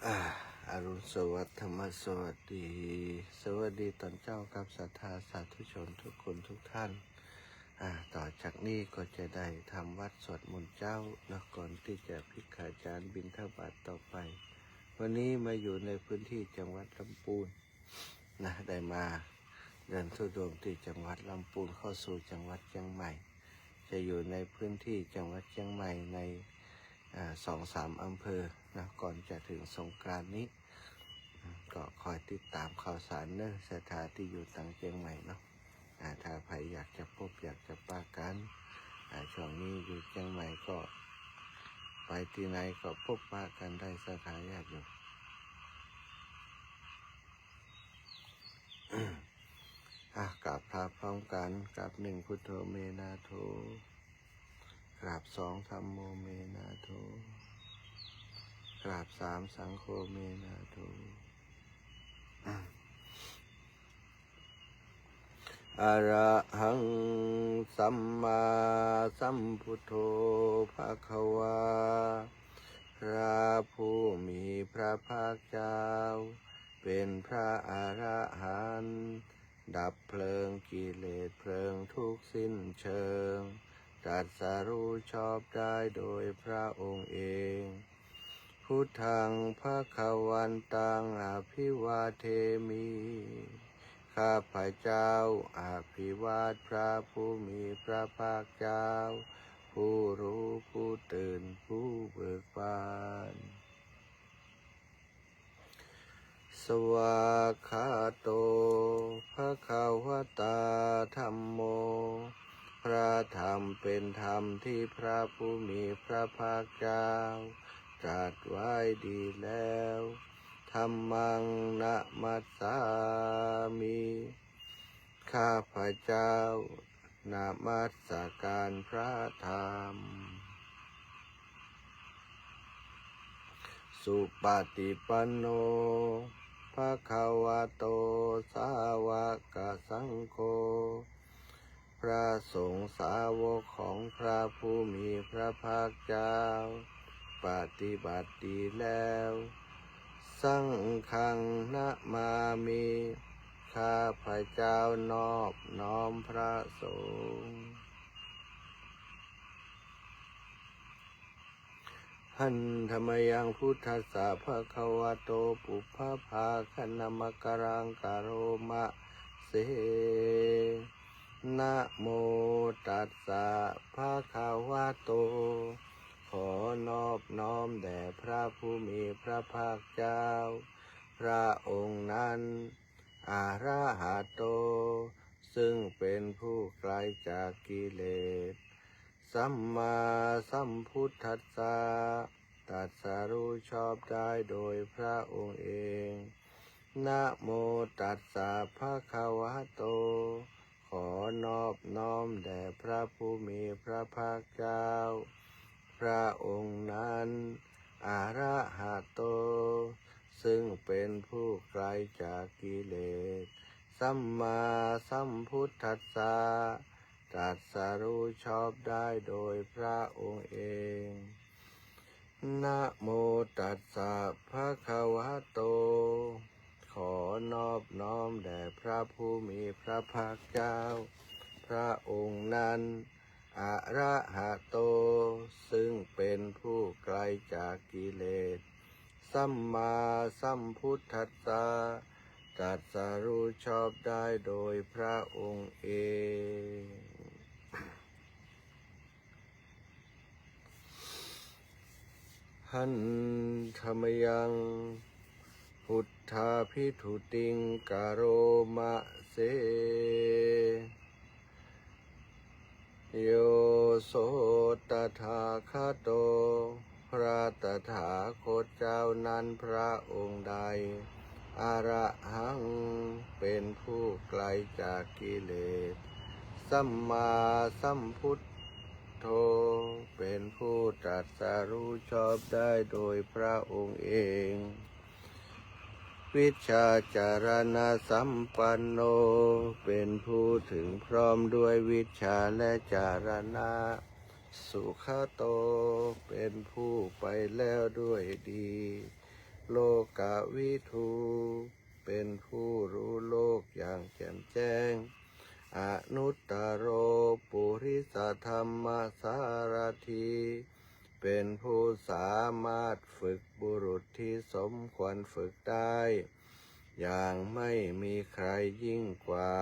อ่าอรุณสวัสดิ์ธรรมสวัสดีสวัสดีตอนเจ้ากับศรัทธาสาธุชนทุกคนทุกท่านต่อจากนี้ก็จะได้ทำวัดสวดมนต์เจ้านะก่อนที่จะพิกาจารย์บิณฑบาตต่อไปวันนี้มาอยู่ในพื้นที่จังหวัดลำพูนนะได้มาเดินธุดงค์ที่จังหวัดลำพูนเข้าสู่จังหวัดเชียงใหม่จะอยู่ในพื้นที่จังหวัดเชียงใหม่ใน2-3 อำเภอนะก่อนจะถึงสงกรานต์นี้ก็คอยติดตามข่าวสารเนอะสถานที่อยู่ต่างเชียงใหม่เนาะถ้าใครอยากจะพบอยากจะปะกันช่วงนี้อยู่เชียงใหม่ก็ไปที่ไหนก็พบปะกันได้สถานญาติอยู่กับพระพร้อมกันกับ1พุทโธเมนาโถกราบ2ธัมโมเมนาโถกราบ3สังโฆเมนาโถอะระหังสัมมาสัมพุทโธภควาพระผู้มีพระภาคเจ้าเป็นพระอรหันต์ดับเพลิงกิเลสเพลิงทุกข์สิ้นเชิงตรัสรู้ชอบได้โดยพระองค์เองพุทธังภควันตังอภิวาเทมิข้าพเจ้าอภิวาทพระผู้มีพระภาคเจ้าผู้รู้ผู้ตื่นผู้เบิกบานสวากขาโตภควตาธัมโมพระธรรมเป็นธรรมที่พระผู้มีพระภาคเจ้าตรัสไว้ดีแล้วธัมมังนะมัสสามิข้าพเจ้านมัสการพระธรรมสุปฏิปันโนภควโตสาวกสังโฆพระสงฆ์สาวกของพระผู้มีพระภาคเจ้าปฏิบัติดีแล้วสังฆังนะมามิข้าพเจ้านอบน้อมพระสงฆ์หันธรรมยังพุทธัสสะภะคะวะโตปุพพภาคะนามกรังกะโรมะเสนะโมตัสสะภะคะวะโตขอนอบน้อมแด่พระผู้มีพระภาคเจ้าพระองค์นั้นอรหัตโตซึ่งเป็นผู้ไกลจากกิเลสสัมมาสัมพุทธัสสะตรัสรู้ชอบได้โดยพระองค์เองนะโมตัสสะภะคะวะโตขอนอบน้อมแด่พระผู้มีพระภาคเจ้าพระองค์นั้นอรหัตโตซึ่งเป็นผู้ไกลจากกิเลสสัมมาสัมพุทธัสสะตรัสรู้ชอบได้โดยพระองค์เองนะโมตัสสะภะคะวะโตขอนอบน้อมแด่พระผู้มีพระภาคเจ้าพระองค์นั้นอรหัตโตซึ่งเป็นผู้ไกลจากกิเลสสัมมาสัมพุทธัสสะตรัสรู้ชอบได้โดยพระองค์เองหันธรรมยังพุทธาภิทุติงกโรมะเสโยโสตถาคโตพระตถาคตเจ้านั้นพระองค์ใดอรหังเป็นผู้ไกลจากกิเลสสัมมาสัมพุทโธเป็นผู้ตรัสรู้ชอบได้โดยพระองค์เองวิชาจารณะสัมปันโนเป็นผู้ถึงพร้อมด้วยวิชาและจารณะสุขโตเป็นผู้ไปแล้วด้วยดี โลกวิทูเป็นผู้รู้โลกอย่างแจ่มแจ้งอนุตตโรปุริสธรรมสารถีเป็นผู้สามารถฝึกบุรุษที่สมควรฝึกได้อย่างไม่มีใครยิ่งกว่า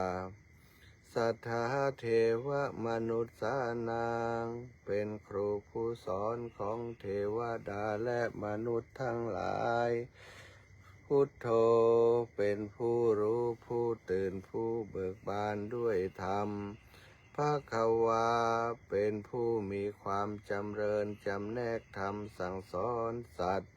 สัทธาเทวมนุษย์สานางเป็นครูผู้สอนของเทวดาและมนุษย์ทั้งหลายพุทโธเป็นผู้รู้ผู้ตื่นผู้เบิกบานด้วยธรรมภควาเป็นผู้มีความจำเริญจำแนกธรรมสั่งสอนสัตว์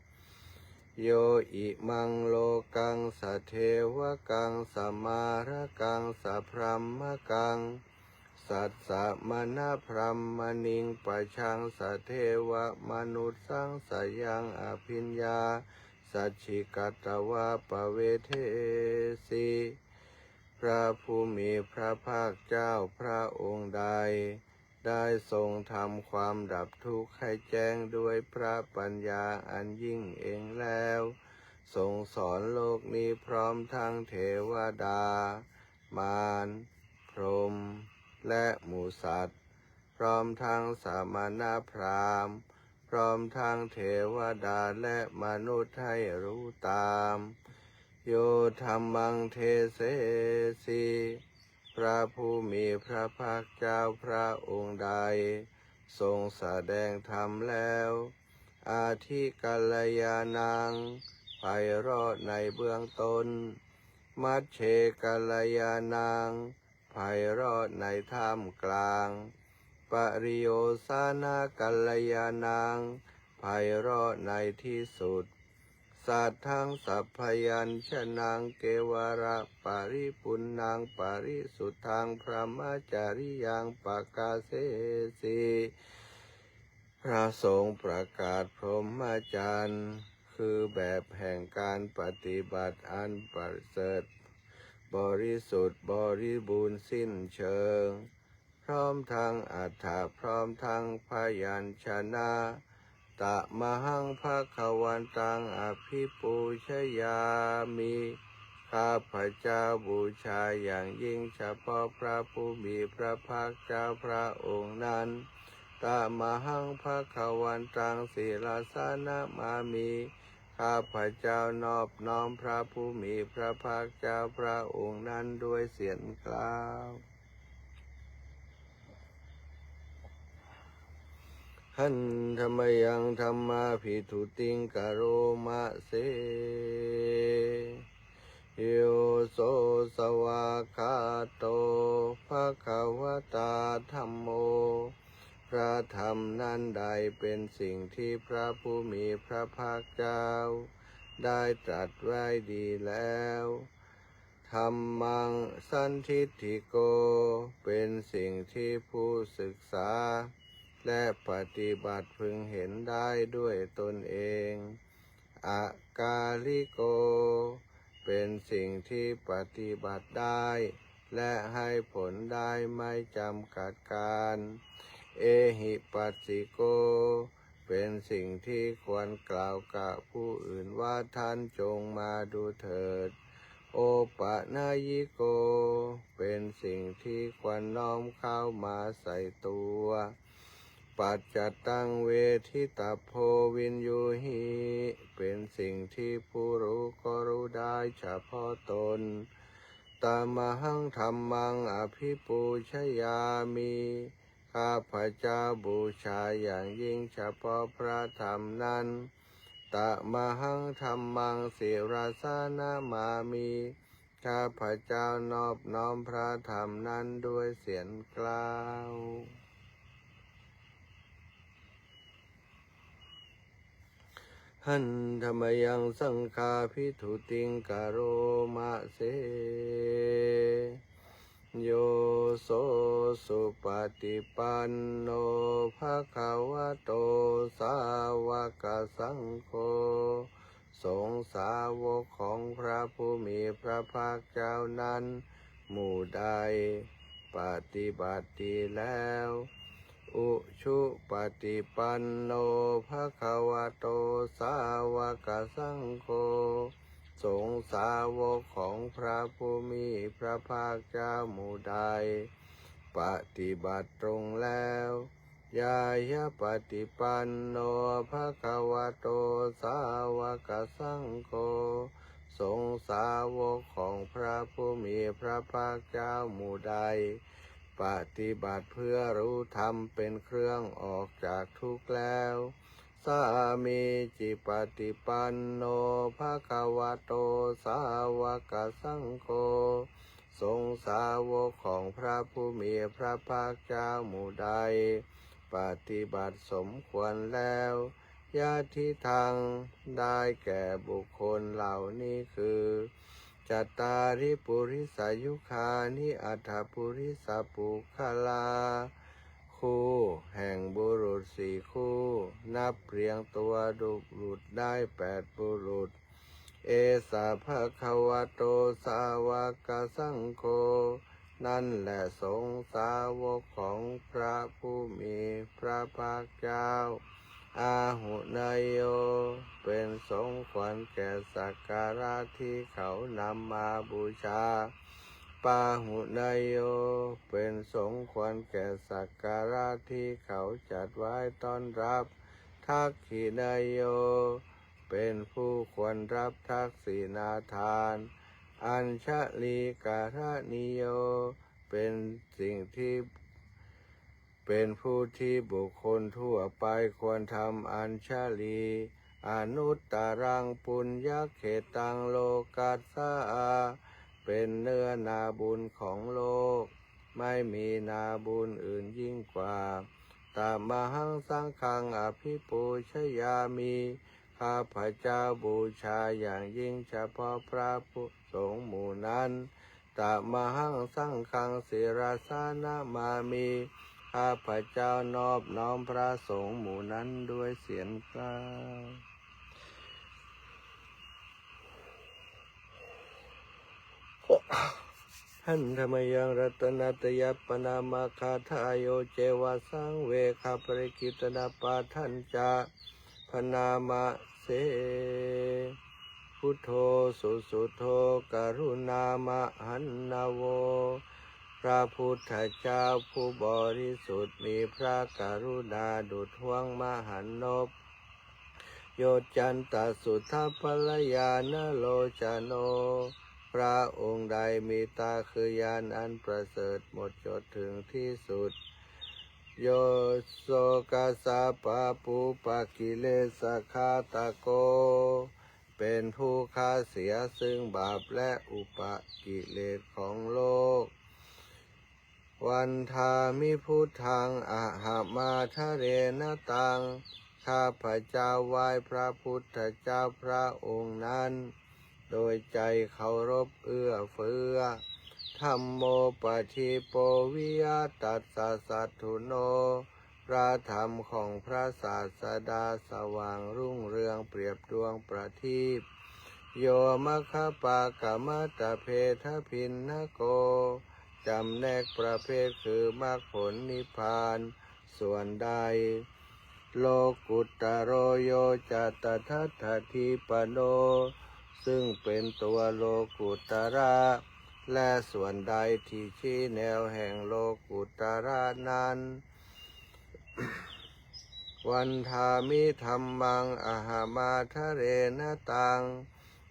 โยอิมังโลกังสะเทวกังสมาระกังสะพรัมมะกังสัตสะมณพรัมมณิงปะชังสะเทวมนุษย์สังสยังอภิญญาสัจฉิกัตตวาปเวเทสีพระผู้มีพระภาคเจ้าพระองค์ใดได้ทรงทำความดับทุกข์ให้แจ้งด้วยพระปัญญาอันยิ่งเองแล้วทรงสอนโลกนี้พร้อมทั้งเทวดามารพรหมและหมู่สัตว์พร้อมทั้งสามณพราหมณ์พร้อมทั้งเทวดาและมนุษย์ให้รู้ตามโยธัมมังเทเสสีพระผู้มีพระภาคเจ้าพระองค์ใดทรงแสดงธรรมแล้วอาทิกัลยานังไพเราะในเบื้องต้นมัชเชกัลยานังไพเราะในท่ามกลางปริโยสานากัลยานังไพเราะในที่สุดสัตทั้งสัพพยัญชนะเกวระปาริปุณังปาริสุทธังพระมจาริยังปกาเสสีพระสงฆ์ประกาศพรหมจรรย์คือแบบแห่งการปฏิบัติอันประเสริฐบริสุทธิ์บริบูรณ์สิ้นเชิงพร้อมทั้งอัฏฐะพร้อมทั้งพยัญชนะตะมหังภคะวันตังอภิปูชยามิข้าพเจ้าบูชาอย่างยิ่งเฉพาะพระผู้มีพระภาคเจ้าพระองค์นั้นตะมหังภคะวันตังศีลาสนะมามิข้าพเจ้านอบน้อมพระผู้มีพระภาคเจ้าพระองค์นั้นด้วยเสียงกล่าวหันธรรมยังธรรมาภิทุติงกโรมะเสโยโสสวากขาโตภควตาธัมโมพระธรรมนั้นใดเป็นสิ่งที่พระผู้มีพระภาคเจ้าได้ตรัสไว้ดีแล้วธัมมังสันทิฏฐิโกเป็นสิ่งที่ผู้ศึกษาและปฏิบัติพึงเห็นได้ด้วยตนเองอากาลิโกเป็นสิ่งที่ปฏิบัติได้และให้ผลได้ไม่จำกัดการเอหิปัสสิโกเป็นสิ่งที่ควรกล่าวกับผู้อื่นว่าท่านจงมาดูเถิดโอปะนายิโกเป็นสิ่งที่ควรน้อมเข้ามาใส่ตัวปัจจตังเวทิตาโพวินยูหิเป็นสิ่งที่ผู้รู้ก็รู้ได้เฉพาะตนตามหังธัมมังอภิปูชยามิข้าพเจ้าบูชาอย่างยิ่งเฉพาะพระธรรมนั้นตมหังธัมมังศิราสนามามิข้าพเจ้านอบน้อมพระธรรมนั้นด้วยเสียงกล่าวหันธรรมยังสังฆาภิทุติงกโรมะเสโยโสสุปฏิปันโนภควโตสาวกสังโฆสงฆ์สาวกของพระผู้มีพระภาคเจ้านั้นหมู่ใดปฏิบัติดีแล้ว อุชุปฏิปันโนภะคะวะโตสาวกสังโฆสงฆ์สาวกของพระผู้มีพระภาคเจ้าหมู่ใดปฏิบัติตรงแล้วยายะปฏิปันโนภะคะวะโตสาวกสังโฆสงฆ์สาวกของพระผู้มีพระภาคเจ้าหมู่ใดปฏิบัติเพื่อรู้ธรรมเป็นเครื่องออกจากทุกข์แล้วสามีจิปฏิปันโนภะคะวะโตสาวกสังโฆสงฆ์สาวกของพระผู้มีพระภาคเจ้าหมู่ใดปฏิบัติสมควรแล้วญาติทางได้แก่บุคคลเหล่านี้คือจัตตาริปุริสายุคานิอัฏฐปุริสปุคลาคู่แห่งบุรุษสี่คู่นับเรียงตัวบุรุษได้8บุรุษเอสาภะคะวะโตสาวกสังโฆนั่นแหละสงฆ์สาวกของพระผู้มีพระภาคเจ้าอาหุนายโยเป็นสงฆ์ควรแก่สักการะที่เขานำมาบูชาปาหุนายโยเป็นสงฆ์ควรแก่สักการะที่เขาจัดไว้ต้อนรับทักขินายโยเป็นผู้ควรรับทักษิณาทานอัญชลีการนิโยเป็นสิ่งที่เป็นผู้ที่บุคคลทั่วไปควรทำอัญชลีอนุตตรังปุญญเขตังโลกัสสะเป็นเนื้อนาบุญของโลกไม่มีนาบุญอื่นยิ่งกว่าตามหังสังฆังอภิปูชยามิข้าพเจ้าบูชาอย่างยิ่งเฉพาะพระผู้สงฆ์หมู่นั้นตามหังสังฆังศิราสานามามิข้าพเจ้านอบน้อมพระสงฆ์หมู่นั้นด้วยเสียงกล้าวหันธรรมยังรัตนัตยัปปนามาคาทายโยเจวะสังเวคาปริกิตนาปาทันจาพนามะเสพุทโธสุสุโธกรุณามะหันนาโวพระพุทธเจ้าผู้บริสุทธิ์มีพระกรุณาดุจห้วงมหันนบโยจันตสุทธภลยานโลจโนพระองค์ใดมีตาคือยานอันประเสริฐหมดจดถึงที่สุดโยโสกาสาปะปุปะกิเลสคาตะโกเป็นผู้ฆ่าเสียซึ่งบาปและอุปกิเลสของโลกวันทามิพุทธังอะหามาทะเรนตังข้าพเจ้าไหว้พระพุทธเจ้าพระองค์นั้นโดยใจเคารพเอื้อเฟื้อธัมโมปฏิโปวิยตัสสะสัทธุโนพระธรรมของพระศาสดาสว่างรุ่งเรืองเปรียบดวงประทีปโยมะคะปากามัตตเพทพินนโกจำแนกประเภทคือมรรคผลนิพพานส่วนใดโลกุตตโรโยจัตทัฏฐิทิปโนซึ่งเป็นตัวโลกุตตระและส่วนใดที่ชี้แนวแห่งโลกุตตระนั้นวันทามิธัมมังอะหามาทะเรนตัง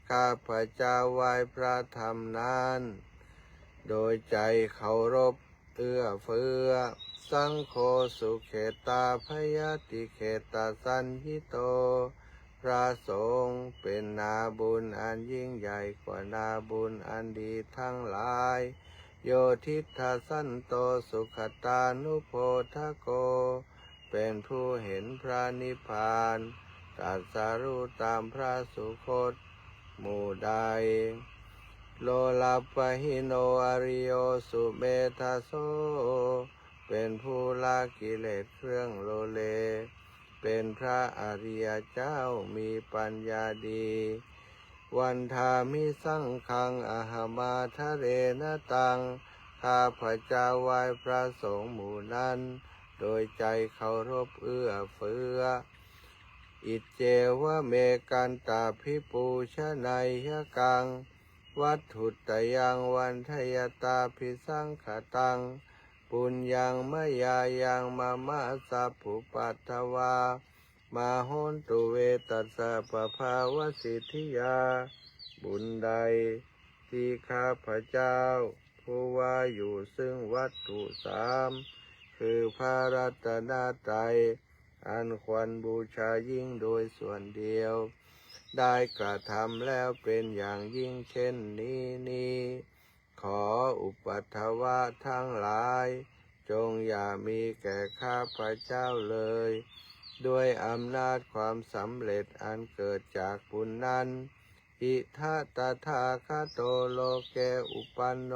ข้าพเจ้าไหว้พระธรรมนั้นโดยใจเคารพเอื้อเฟื้อสังโฆสุเขตาพยติเขตาสันหิโตพระสงฆ์เป็นนาบุญอันยิ่งใหญ่กว่านาบุญอันดีทั้งหลายโยทิฏฐสันโตสุขตานุโพธโกเป็นผู้เห็นพระนิพพานตรัสรู้ตามพระสุคตหมู่ใดโลลัปปะหิโนอริโยสุเมธาโสเป็นผู้ละกิเลสเครื่องโลเลเป็นพระอริยเจ้ามีปัญญาดีวันทามิสังฆังอะหามาทะเรนตังข้าพเจ้าไหว้พระสงฆ์หมู่นั้น โดยใจเคารพเอื้อเฟื้ออิเจวะเมกันตาภิปูชนัยยกังวัตถุตยังวันทยตาภิสังขตังปุญญังมยายังมามาสัพพุปัตถวามาโหนตุเวตัสสะปะภาวสิทธิยาบุญใดที่ข้าพเจ้าผู้ว่าอยู่ซึ่งวัตถุสามคือพระรัตนตรัยอันควรบูชายิ่งโดยส่วนเดียวได้กระทำแล้วเป็นอย่างยิ่งเช่นนี้ขออุปัฏฐวะทั้งหลายจงอย่ามีแก่ข้าพเจ้าเลยด้วยอำนาจความสำเร็จอันเกิดจากบุญนั้นอิทัตถาคโตโลเกอุปันโน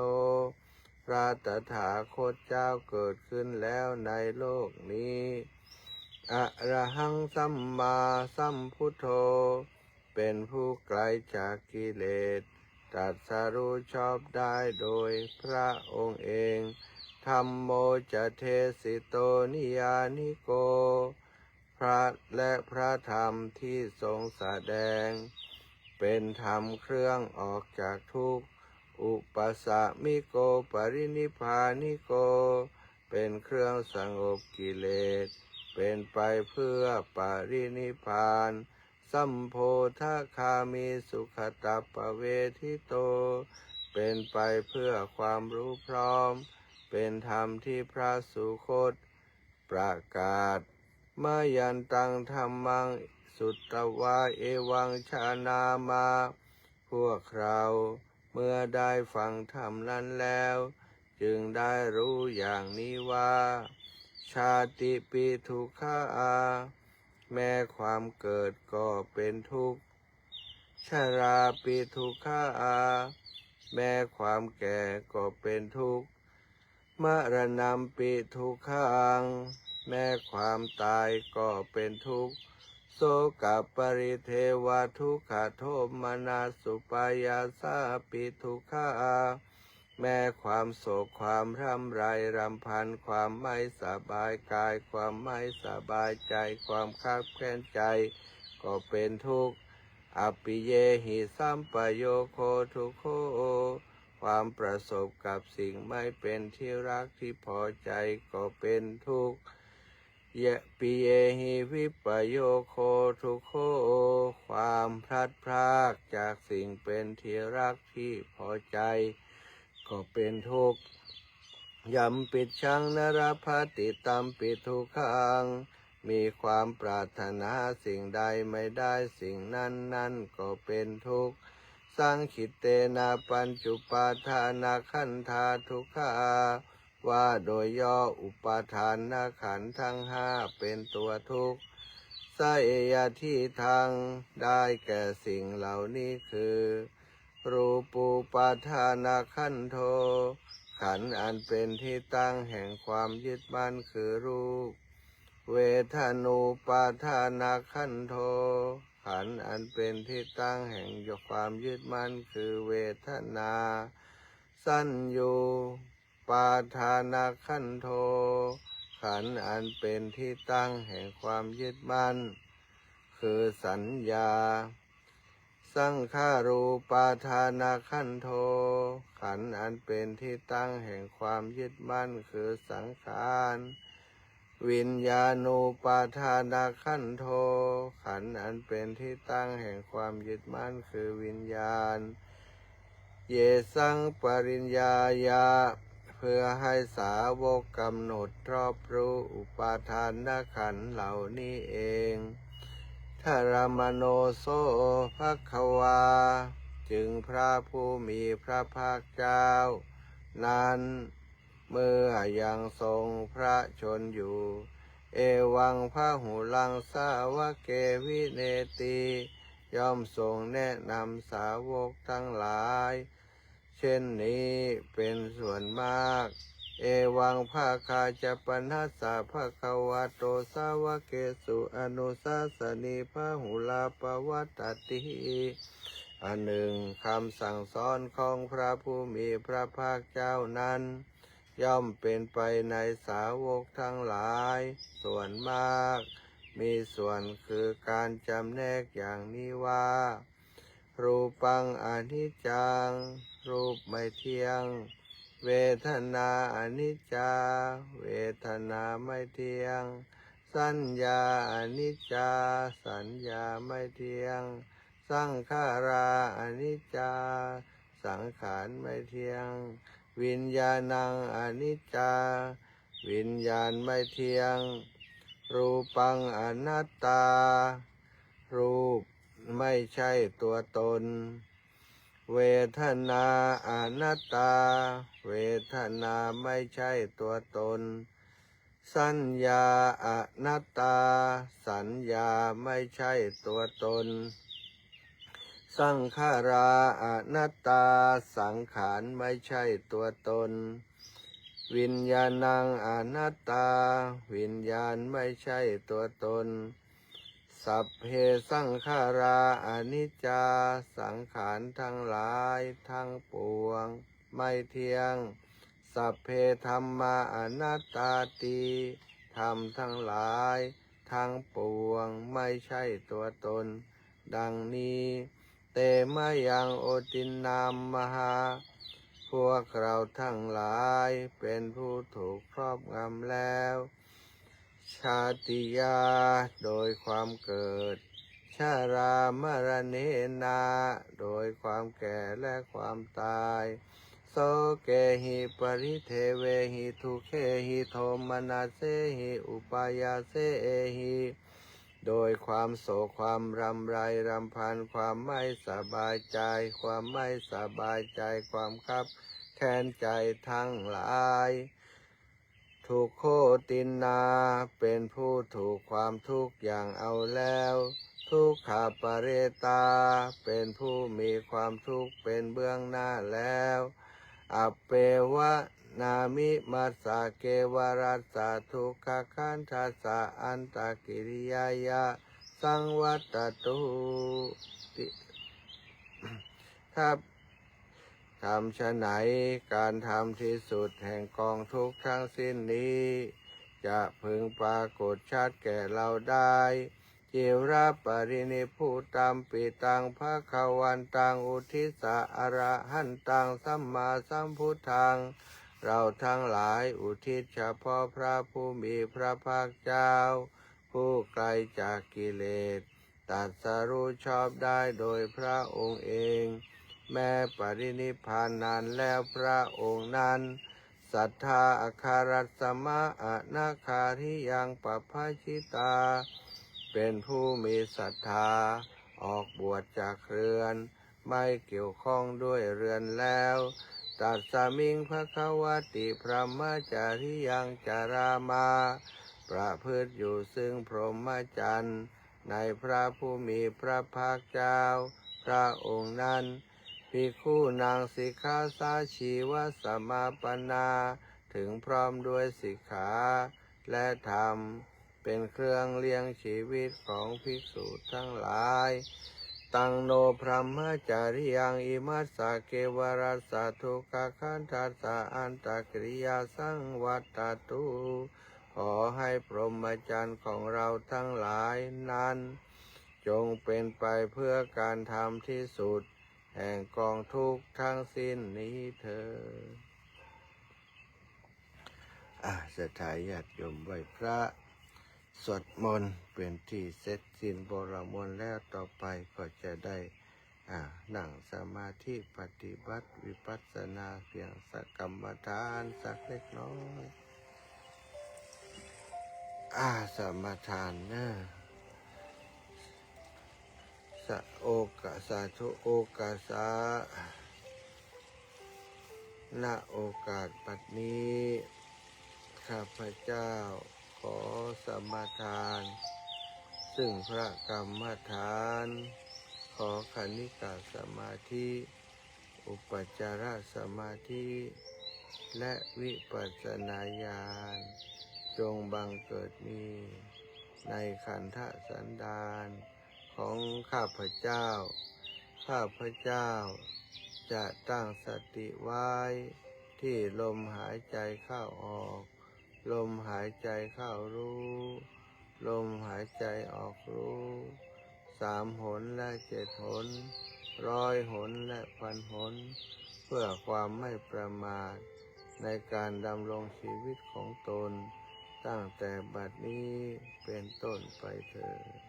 พระตถาคตเจ้าเกิดขึ้นแล้วในโลกนี้อะระหังสัมมาสัมพุทโธเป็นผู้ไกลจากกิเลสตรัสรู้ชอบได้โดยพระองค์เองธัมโมจะเทสิโตนิยานิโกพระและพระธรรมที่ทรงแสดงเป็นธรรมเครื่องออกจากทุกข์อุปสะมิโกปรินิพพานิโกเป็นเครื่องสงบกิเลสเป็นไปเพื่อปรินิพพานสัมโพธคามิสุขตัปปเวทิโตเป็นไปเพื่อความรู้พร้อมเป็นธรรมที่พระสุคตประกาศมายันตังธรรมังสุตตวาเอวังชานามาพวกเราเมื่อได้ฟังธรรมนั้นแล้วจึงได้รู้อย่างนี้ว่าชาติปิทุกขาแม้ความเกิดก็เป็นทุกข์ชราปิทุกขาแม้ความแก่ก็เป็นทุกข์มรณะปิทุกขังแม้ความตายก็เป็นทุกข์โสกปริเทวทุกขโทมนัสสุปายาสาปิทุกขาแม้ความโศกความร่ำไรรำพันความไม่สบายกายความไม่สบายใจความคับแค้นใจก็เป็นทุกข์อปิเยหิสัมปโยโคทุกโขความประสบกับสิ่งไม่เป็นที่รักที่พอใจก็เป็นทุกข์เยปิเยหิวิปโยโคทุกโขความพลัดพรากจากสิ่งเป็นที่รักที่พอใจก็เป็นทุกข์ยัมปิชังนรพติตัมปิทุกขังมีความปรารถนาสิ่งใดไม่ได้สิ่งนั้นก็เป็นทุกข์สังขิตเตนะปัญจุปาทานาขันธาทุกขาว่าโดยย่ออุปาทานขันธ์ทั้งห้าเป็นตัวทุกข์สายยะที่ทางได้แก่สิ่งเหล่านี้คือรูปูปาทานาขันโธขันธ์อันเป็นที่ตั้งแห่งความยึดมั่นคือรูปเวทนูปาทานาขันโธขันธ์อันเป็นที่ตั้งแห่งความยึดมั่นคือเวทนาสัญญูปาทานาขันโธขันธ์อันเป็นที่ตั้งแห่งความยึดมั่นคือสัญญาสังขารูปาทานาขันโธขันธ์อันเป็นที่ตั้งแห่งความยึดมั่นคือสังขารวิญญาณูปาทานาขันโธขันธ์อันเป็นที่ตั้งแห่งความยึดมั่นคือวิญญาณเยสังปริญญายาเพื่อให้สาวกกำหนดรอบรู้อุปาทานขันธ์เหล่านี้เองทารมโนโสภควาจึงพระผู้มีพระภาคเจ้านั้นเมื่อยังทรงพระชนอยู่เอวังพหุลังสาวกเกวิเนติย่อมทรงแนะนำสาวกทั้งหลายเช่นนี้เป็นส่วนมากเอวังภาคาจะปัญหัสสะภะคะวะโตสาวกเกสุอนุสาสนีพหุลาปวัตติอันหนึ่งคำสั่งสอนของพระผู้มีพระภาคเจ้านั้น ย่อมเป็นไปในสาวกทั้งหลายส่วนมากมีส่วนคือการจำแนกอย่างนี้ว่ารูปังอนิจจังรูปไม่เที่ยงเวทนาอนิจจาเวทนาไม่เที่ยงสัญญาอนิจจาสัญญาไม่เที่ยงสังขาราอนิจจาสังขารไม่เที่ยงวิญญาณังอนิจจาวิญญาณไม่เที่ยงรูปังอนัตตารูปไม่ใช่ตัวตนเวทนาอนัตตาเวทนาไม่ใช่ตัวตนสัญญาอนัตตาสัญญาไม่ใช่ตัวตนสังขาราอนัตตาสังขารไม่ใช่ตัวตนวิญญาณังอนัตตาวิญญาณไม่ใช่ตัวตนสัพเพสังขาราอนิจจาสังขารทั้งหลายทั้งปวงไม่เที่ยงสัพเพธัมมาอนัตตาติธรรมทั้งหลายทั้งปวงไม่ใช่ตัวตนดังนี้เตมะยังโอตินนามมหาพวกเราทั้งหลายเป็นผู้ถูกครอบงำแล้วชาติยาโดยความเกิดชารามรณะนาโดยความแก่และความตายโสเกหิปริเทเวหิทุเคหิโทมนัสเสหิอุปายาเสเอหิโดยความโศกความรำไรรำพันความไม่สบายใจความไม่สบายใจความคับแค้นใจทั้งหลายทุกโคตินนาเป็นผู้ถูกความทุกข์อย่างเอาแล้วทุกขปเรตาเป็นผู้มีความทุกข์เป็นเบื้องหน้าแล้วอัปเปวะนามิมัสสะเกวรัสสะทุกขคันทัสสะอันตกิริยายะสังวัตตุติถ้าทำฉะไหนการทำที่สุดแห่งกองทุกข์ทั้งสิ้นนี้จะพึงปรากฏชัดแก่เราได้จิระปรินิพพุตัมปิตังภคะวันตังอุทิสะอรหันตังสัมมาสัมพุทธังเราทั้งหลายอุทิศเฉพาะพระผู้มีพระภาคเจ้าผู้ไกลจากกิเลสตรัสรู้ชอบได้โดยพระองค์เองแม้ปรินิพพานนานแล้วพระองค์นั้นศรัทธาอาคารัสมะอนาคาริยังปัพพชิตาเป็นผู้มีศรัทธาออกบวชจากเรือนไม่เกี่ยวข้องด้วยเรือนแล้วตัสสมิงภควติพระมจาริยังจารามาประพฤติอยู่ซึ่งพรหมจรรย์ในพระผู้มีพระภาคเจ้าพระองค์นั้นภิกขุนางสิกขาสาชีวสมาปนาถึงพร้อมด้วยสิกขาและธรรมเป็นเครื่องเลี้ยงชีวิตของภิกษุทั้งหลายตังโนพรหมจาริยังอิมัสสะเกวรัสสะทุกขคันทัสสะอันตกิริยาสังวัตตุขอให้พรหมจรรย์ของเราทั้งหลายนั้นจงเป็นไปเพื่อการทำที่สุดแห่งกองทุกข์ทั้งสิ้นนี้เถิดสถาญาติโยมไหว้พระสวดมนต์เป็นที่เสร็จสิ้นบรมนต์แล้วต่อไปก็จะได้นั่งสมาธิปฏิบัติวิปัสสนาเพียงสักกรรมฐานสักเล็กน้อยสมาทานนะโอกาสาธุโอกาสาณโอกาสบัดนี้ข้าพเจ้าขอสมาทานซึ่งพระกรรมฐานขอคณิกาสมาธิอุปจารสมาธิและวิปัสสนาญาณจงบังเกิดมีในขันธสันดานของข้าพเจ้าข้าพเจ้าจะตั้งสติไว้ ที่ลมหายใจเข้าออก ลมหายใจเข้ารู้ ลมหายใจออกรู้3 หนและ7 หน100 หนและ1,000 หนเพื่อความไม่ประมาทในการดำรงชีวิตของตนตั้งแต่บัดนี้เป็นต้นไปเถิด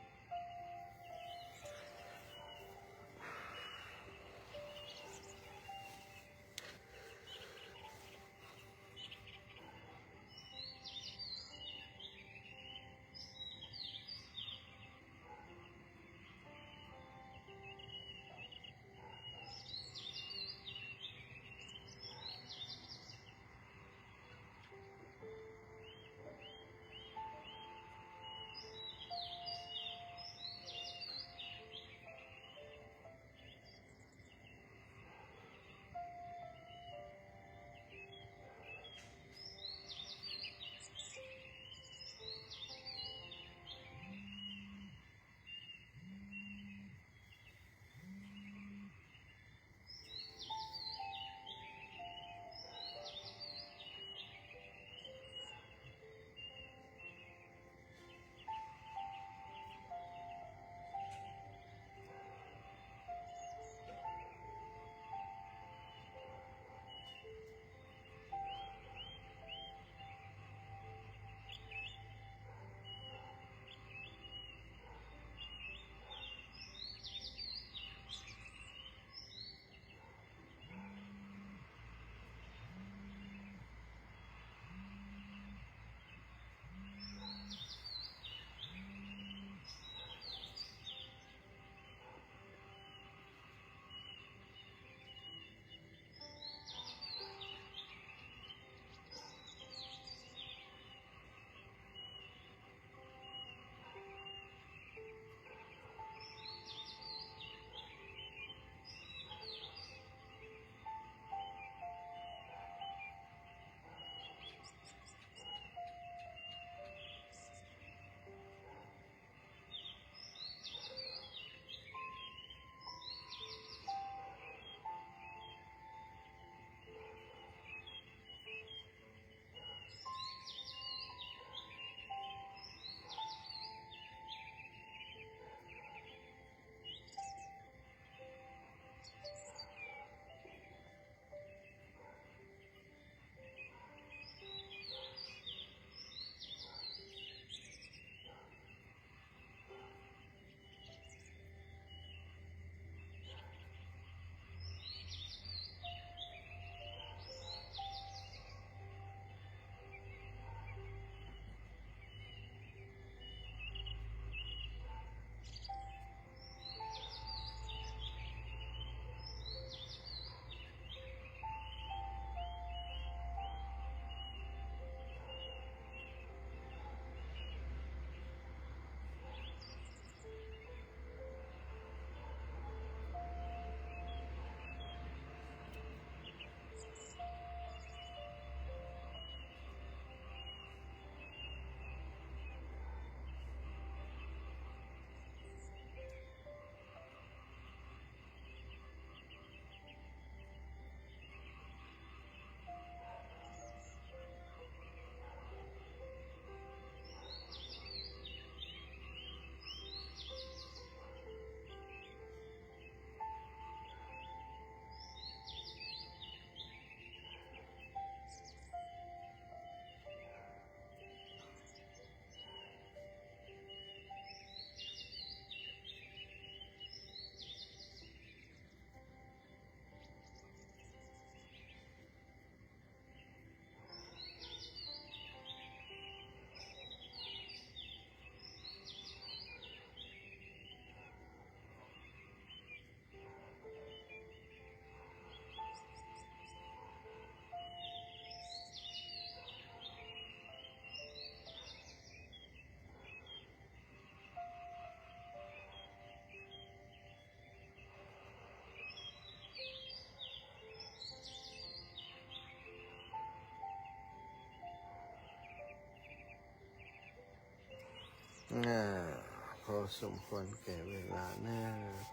พอสมควรแก่เวลานะ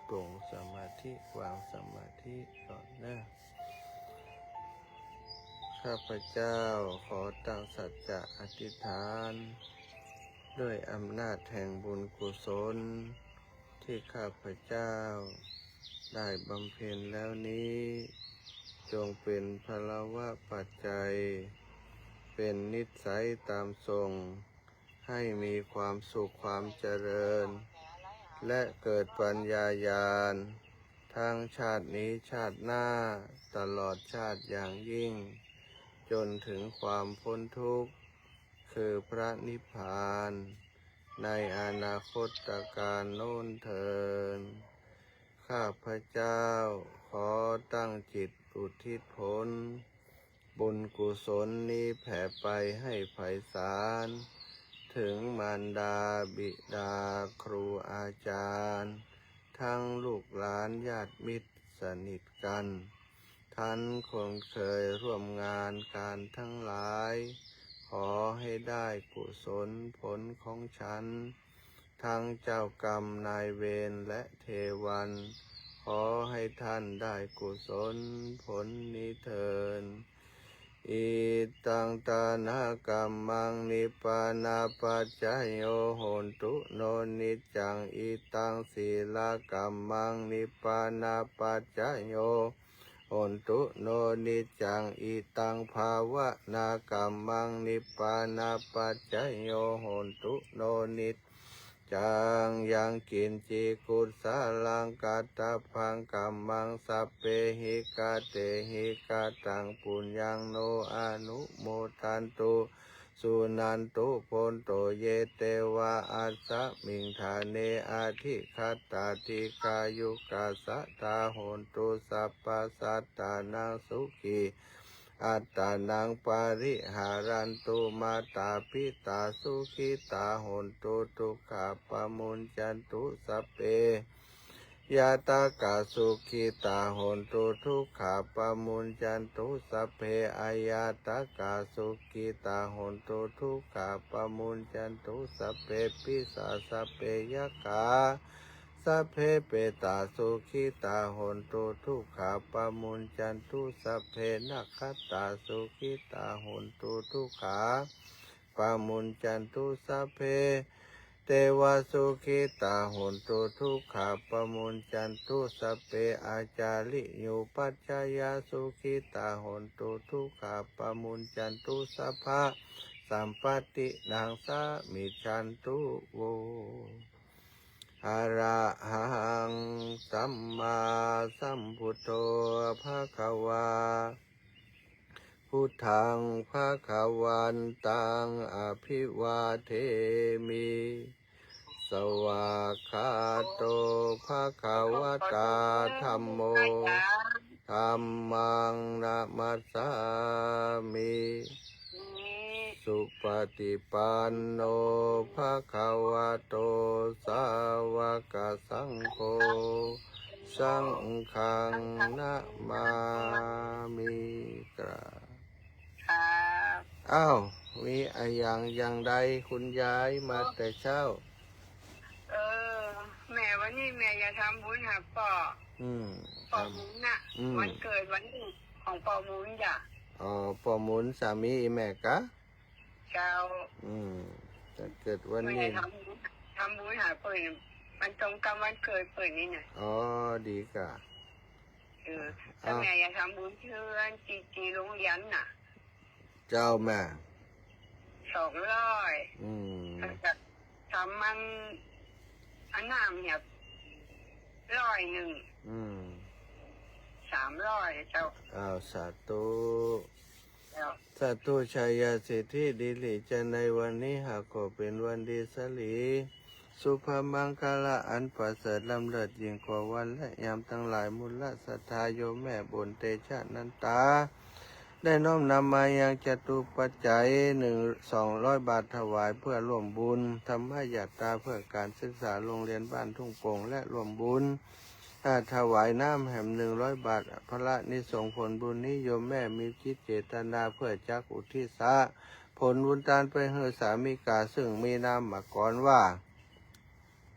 ปรงสมาธิวางสมาธิก่อนนะ ข้าพเจ้าขอตั้งสัจจะอธิษฐานด้วยอำนาจแห่งบุญกุศลที่ข้าพเจ้าได้บำเพ็ญแล้วนี้จงเป็นพลวะปัจจัยเป็นนิสัยตามทรงให้มีความสุขความเจริญและเกิดปัญญาญาณทั้งชาตินี้ชาติหน้าตลอดชาติอย่างยิ่งจนถึงความพ้นทุกข์คือพระนิพพานในอนาคตการโน้นเทินข้าพเจ้าขอตั้งจิตอุทิศผลบุญกุศลนี้แผ่ไปให้ไพศาลถึงมารดาบิดาครูอาจารย์ทั้งลูกหลานญาติมิตรสนิทกันท่านคนเคยร่วมงานการทั้งหลายขอให้ได้กุศลผลของฉันทั้งเจ้ากรรมนายเวรและเทวันขอให้ท่านได้กุศลผลนี้เถิดอิตังตานากรรมังนิพพานาปัจจโยโหนตุโนนิจจังอิตังศีลกรรมังนิพพานาปัจจโยโหนตุโนนิจจังอิตังภาวนากรรมังนิพพานาปัจจโยโหนตุโนนิจจังยังกินจิกุสาลังกัตตพังกัมมังสัพเพหิกาเตหิกาตังปุญญังโนอนุโมทันตุสุนันตุโพนโตเยเตวะอัสสะมิงธาเนอาทิคัตตาติกายุกาสัตตาโหนตุสัพพสัตตานังสุขีอัตตานังปาริหารันตุมาตาปิตาสุขิตาโหนตุทุกขาปมุญจันตุสัพเพยาตากาสุขิตาโหนตุทุกขาปมุญจันตุสัพเพอายาตากาสุขิตาโหนตุทุกขาปมุญจันตุสัพเพปิสาสัพเพยกาสัพเพเปตาสุขิตาโหนตุทุกขาปมุญจันตุสัพเพนัคขตาสุขิตาโหนตุทุกขาปมุญจันตุสัพเพเทวสุขิตาโหนตุทุกขาปมุญจันตุสัพเพอาจาริโยปัจจายาสุขิตาโหนตุทุกขาปมุญจันตุสัพพะสัมปตินังสามิจันตุโวอะระหังสัมมาสัมพุทโธภะคะวาพุทธังภะคะวันตังอภิวาเทมิสวากขาโตภะคะวะตาธัมโมธัมมังนะมัสสามิสุปฏิปันโนภะคะวะโตสาวกสังโฆสังฆังนะมามิกราอ้าวมีอะไรอย่างใดคุณยายมาแต่เช้าเออแม่วันนี้แม่จะทำบุญหาป่อป่อหมุนน่ะวันเกิดวันนี้ของป่อหมุนจ้ะอ๋อป่อหมุนสามีแม่กะเจ้าจะเกิดวันนี้ทำบุญหาเปิดมันตรงกับวันเกิดเปิดนี่น่ะอ๋อดีกะแล้วแม่จะทำบุญเชื่อจีโรงเรียนน่ะเจ้าแม่200ทำมันอันน้ำเนี่ย100 300เจ้าสาธุสาธุชัยยาสิทธิดิลิจะในวันนี้หากก็เป็นวันดีสลีสุภมังคละอันประเสริฐล้ำเลิศยิ่งกว่าวันและยามทั้งหลายมุลศรัทธาโยแม่บนเตชะนันตาได้น้อมนำมายังจตุปัจจัย200 บาทถวายเพื่อร่วมบุญธรรมยาตราเพื่อการศึกษาโรงเรียนบ้านทุ่งโป่งและร่วมบุญถวายน้ำแห่ม100 บาทพระนิสงผลบุญนี้โยมแม่มีคิดเจตนาเพื่อจักอุทิศผลบุญทานไปเฮอสามิกาซึ่งมีนามมาก่อนว่า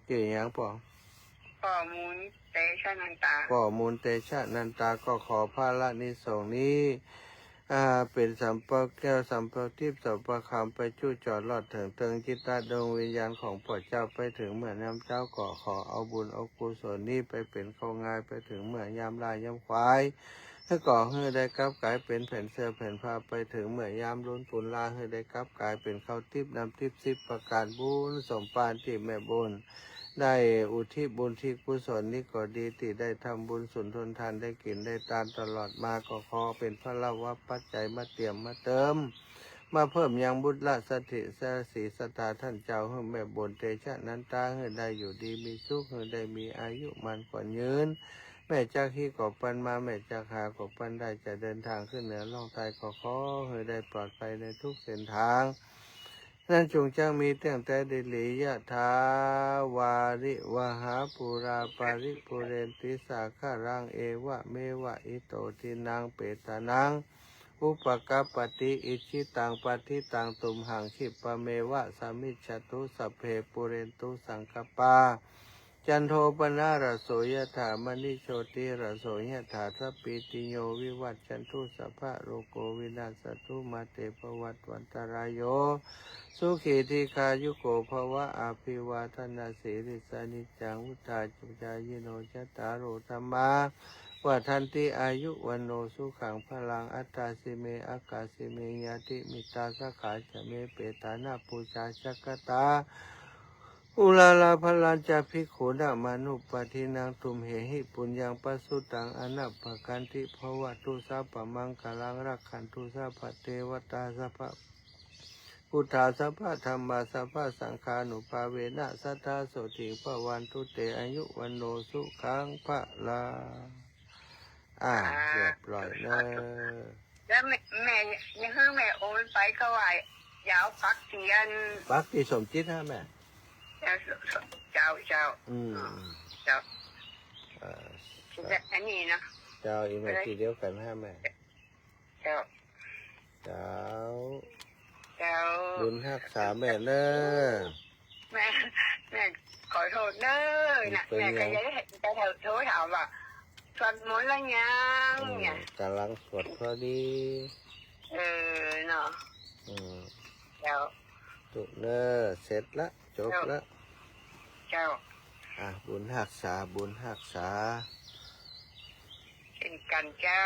เกี่ยยังป่อมูลเตชะนันตาป่อมูลเตชะนันตาก็ขอพระนิสงนี้ เป็นสัมปะแก้วสัมปะทิพย์สัมปะคำไปจู้จอดลอดถึงเติงจิตตดวงวิญญาณของพ่อเจ้าไปถึงเมื่อยามเจ้าก็ขอเอาบุญเอากุศลนี้ไปเป็นข้าวงายไปถึงเมื่อยามลายยามควายให้ก่อให้ได้กลับกลายเป็นแผ่นเสื้อแผ่นผ้าไปถึงเมื่อยามล้นปุนลาให้ได้กลับกลายเป็นข้าวทิพย์น้ำทิพย์10ประการบุญสมปานที่แม่บุญได้อุทิศบุญที่กุศลนี้ก็ดีที่ได้ทำบุญสุนทนทานได้กินได้ทานตลอดมาก็ขอเป็นพระละวะปัจจัยมาเตรียมมาเติมมาเพิ่มยังบุญละสถิสสีสตาท่านเจ้าให้แม่บุญเตชะนันตาให้ได้อยู่ดีมีสุขให้ได้มีอายุมันกว่ายืนแม่จากที่ก่อปันมาแม่จากหาก่อปันได้จะเดินทางขึ้นเหนือล่องใต้ก็ขอให้ได้ปลอดภัยในทุกเส้นทางนั่นจงจ้างมีตั้งแต่เดลิยะทาวาริวหาปุราปาริปุเรนติสาคารังเอวะเมวะอิโตทินังเปตานังอุปกปปติอิชิตังปฏิตังตุมหังคิปะเมวะสามิจฉตุสัพเพปุเรนตุสังกปาจันโทปนะระโสยถามณิโชติระโสยถาสัพพิติโยวิวัตชันตุสัพพะโรโกวินาศตุมาเตภวัตวันตรายโยสุขีทีคายุโกภวะอาภิวาทนาสิริสานิจังวุฒาจุจายโนจตารโอธรรมาวัฏันติอายุวันโนสุขังพลังอัตตาสิเมอากาสิเมยติมิตาสขาจะเมเปตานาปูชาชักตาอุลาลาพลันจะพิกขุนามานุปทินังตุมเหหิปุญญังปัสสุตังอนัปปกันติภวตุสัพพมังคลังรักขันตุสัพพเทวตาสัพพพุทธาสัพพะธรรมาสัพพะสังฆานุภาเวนะสัทธาโสติภวันตุเตอายุวันโนสุขังพระลาเรียบร้อยเนอะแล้วแม่ยังให้แม่โอนไปก็ว่ายาวพักเทียนปักที่สมจิตฮะแม่เจ้าเจ้าอันนี้นะเจ้าอีกไม่ทีเดียวกันฮะแม่เจ้าบุญรักษาแม่เนอะแม่ขอโทษเนอะนะแม่ก็จะโทรถามว่าสวดมนต์แล้วยังเนี่ยกำลังสวดพอดีเนาะเจ้าถูกเนอะเสร็จละจบละเจ้าบุญรักษาเป็นกันเจ้า